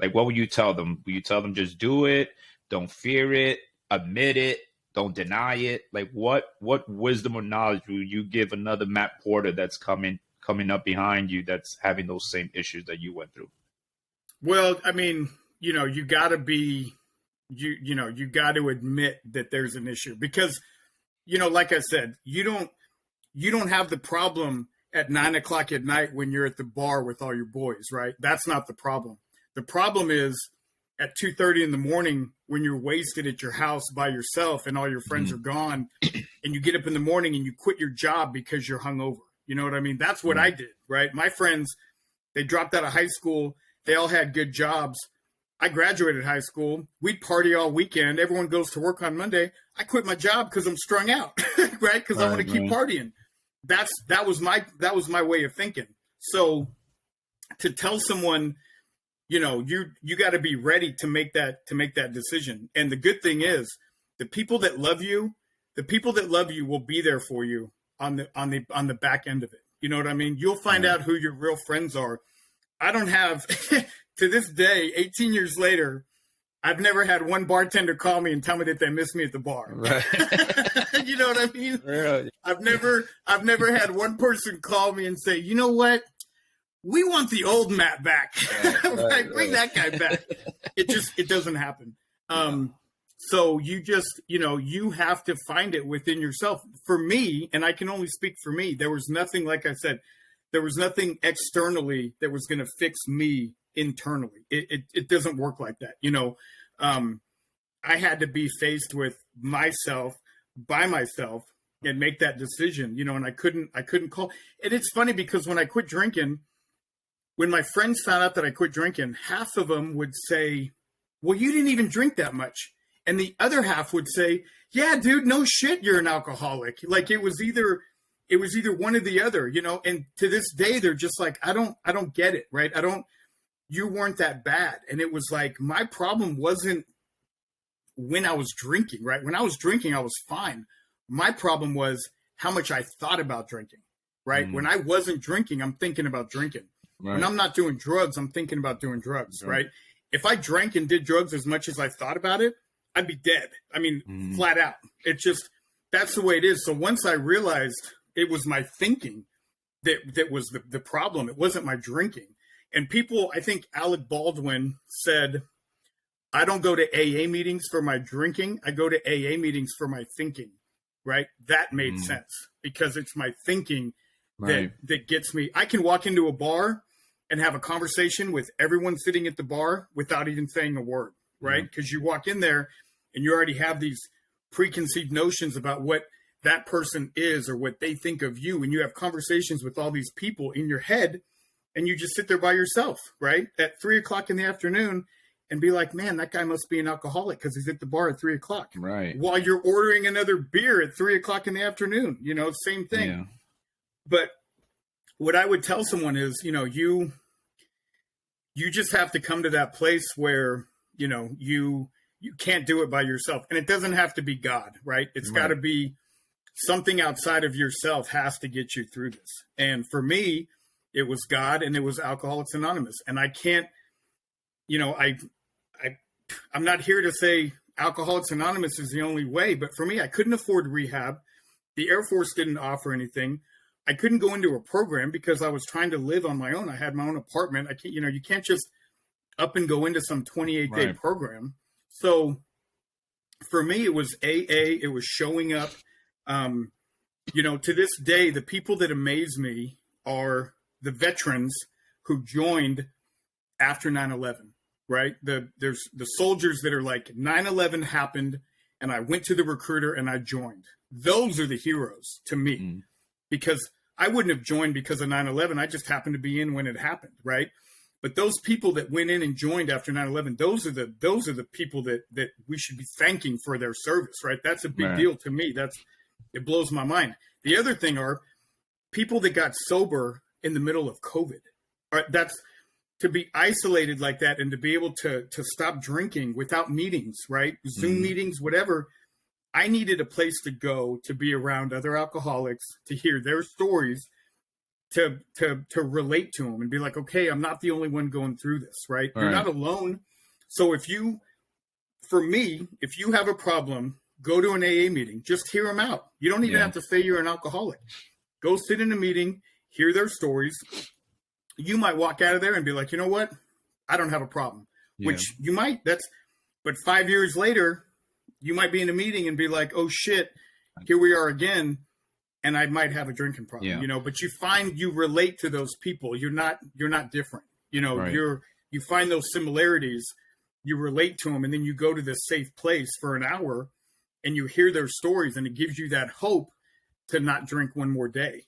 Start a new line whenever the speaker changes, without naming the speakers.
Like, what would you tell them? Will you tell them just do it, don't fear it, admit it, don't deny it? Like, what wisdom or knowledge will you give another Matt Porter that's coming up behind you that's having those same issues that you went through?
Well, I mean, you got to be, you got to admit that there's an issue because, like I said, you don't have the problem at 9 o'clock at night when you're at the bar with all your boys, right? That's not the problem. The problem is at 2:30 in the morning when you're wasted at your house by yourself and all your friends are gone, and you get up in the morning and you quit your job because you're hungover. You know what I mean? That's what I did, right? My friends, they dropped out of high school. They all had good jobs. I graduated high school. We'd party all weekend. Everyone goes to work on Monday. I quit my job because I'm strung out, right? Because I want to keep partying. That was my way of thinking. So to tell someone, you got to be ready to make that decision. And the good thing is, the people that love you will be there for you on the back end of it. You know what I mean? You'll find out who your real friends are. I don't have to this day, 18 years later, I've never had one bartender call me and tell me that they miss me at the bar. Right. You know what I mean? Really? I've never had one person call me and say, you know what? We want the old Matt back. Right, bring that guy back. It doesn't happen. So you just, you have to find it within yourself. For me, and I can only speak for me, there was nothing, like I said, there was nothing externally that was going to fix me internally. It doesn't work like that. I had to be faced with myself by myself and make that decision, and I couldn't call. And it's funny because when I quit drinking, when my friends found out that I quit drinking, half of them would say, well, you didn't even drink that much. And the other half would say, yeah, dude, no shit, you're an alcoholic. Like it was either one or the other, and to this day, they're just like, I don't get it. Right. You weren't that bad. And it was like, my problem wasn't when I was drinking, right? When I was drinking, I was fine. My problem was how much I thought about drinking, right? When I wasn't drinking, I'm thinking about drinking. Right. When I'm not doing drugs, I'm thinking about doing drugs, right? If I drank and did drugs as much as I thought about it, I'd be dead. I mean, flat out. It just, that's the way it is. So once I realized it was my thinking that was the problem, it wasn't my drinking. And people, I think Alec Baldwin said, I don't go to AA meetings for my drinking. I go to AA meetings for my thinking, right? That made sense because it's my thinking that gets me. I can walk into a bar and have a conversation with everyone sitting at the bar without even saying a word, right? Because you walk in there and you already have these preconceived notions about what that person is or what they think of you. And you have conversations with all these people in your head and you just sit there by yourself, right? At 3 o'clock in the afternoon and be like, man, that guy must be an alcoholic because he's at the bar at 3 o'clock. Right. While you're ordering another beer at 3 o'clock in the afternoon, same thing. Yeah. But what I would tell someone is, you just have to come to that place where, you can't do it by yourself. And it doesn't have to be God, right? It's got to be something outside of yourself has to get you through this. And for me, it was God and it was Alcoholics Anonymous. And I can't, I'm not here to say Alcoholics Anonymous is the only way, but for me, I couldn't afford rehab. The Air Force didn't offer anything. I couldn't go into a program because I was trying to live on my own. I had my own apartment. I can't, you can't just up and go into some 28-day program. So for me, it was AA. It was showing up. To this day, the people that amaze me are the veterans who joined after 9/11, right? There's the soldiers that are like 9/11 happened and I went to the recruiter and I joined. Those are the heroes to me because I wouldn't have joined because of 9/11. I just happened to be in when it happened, right? But those people that went in and joined after 9/11, those are the people that we should be thanking for their service, right? That's a big deal to me. It blows my mind. The other thing are people that got sober in the middle of COVID. That's to be isolated like that and to be able to stop drinking without meetings, right? Zoom meetings, whatever. I needed a place to go to be around other alcoholics, to hear their stories, to relate to them and be like, okay, I'm not the only one going through this, right? You're
Right.
not alone. So for me, if you have a problem, go to an AA meeting, just hear them out. You don't even have to say you're an alcoholic. Go sit in a meeting, hear their stories. You might walk out of there and be like, you know what? I don't have a problem, which you might, but 5 years later, you might be in a meeting and be like, oh shit, here we are again. And I might have a drinking problem, but you relate to those people. You're not different.
Right.
You find those similarities, you relate to them, and then you go to this safe place for an hour and you hear their stories, and it gives you that hope to not drink one more day.